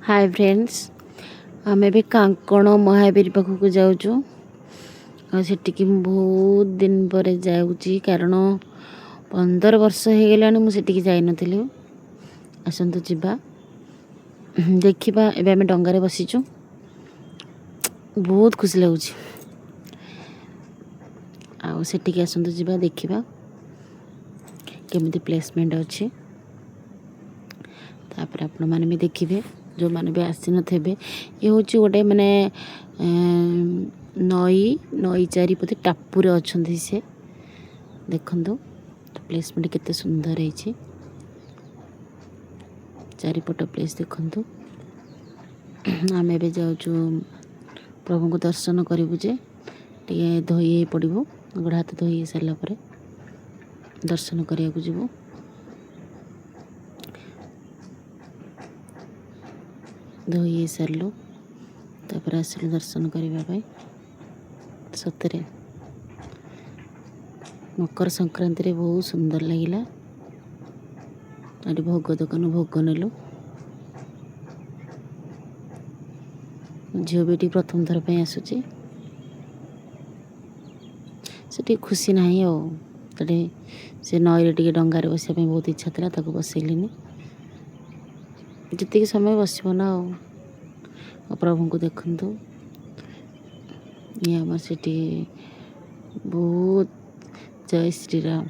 Hi friends आम ए कांकण महावीर पाखक जाऊँ सेटिकी बहुत दिन पर जाऊँगी कारण 15 वर्ष हो गला मुझे जाई नी आसतु जीवा देखा एवं आम डंगार बसीचु बहुत खुशी लगुच आटिकी आसतु जीवा देखा केमिति प्लेसमेंट अच्छी तापर आपण मैंने भी देखिए जो मैंने भी आसी थे ये हूँ गोटे माने नई नई चारिपटे टापुर अच्छा से देखु प्लेसमेंट केते सुंदर है चारिपट प्लेस देखु आम ए जाऊँ प्रभु को दर्शन करूँ जे टे धोई पड़ो गोड़ हाथ धोई सारापर दर्शन करने को जीवु धोई सारू तापर आसिलु दर्शन करने सतरे मकर संक्रांति रे बहुत सुंदर लगिला आठ भोग दुकान भोग नेलु झील भी प्रथम थर पर आसूची से खुशी ना से नई टे डंगार बसा बहुत इच्छा था बसैलिनी जी समय बसना प्रभु को देखु ये आम से बहुत जय श्री राम।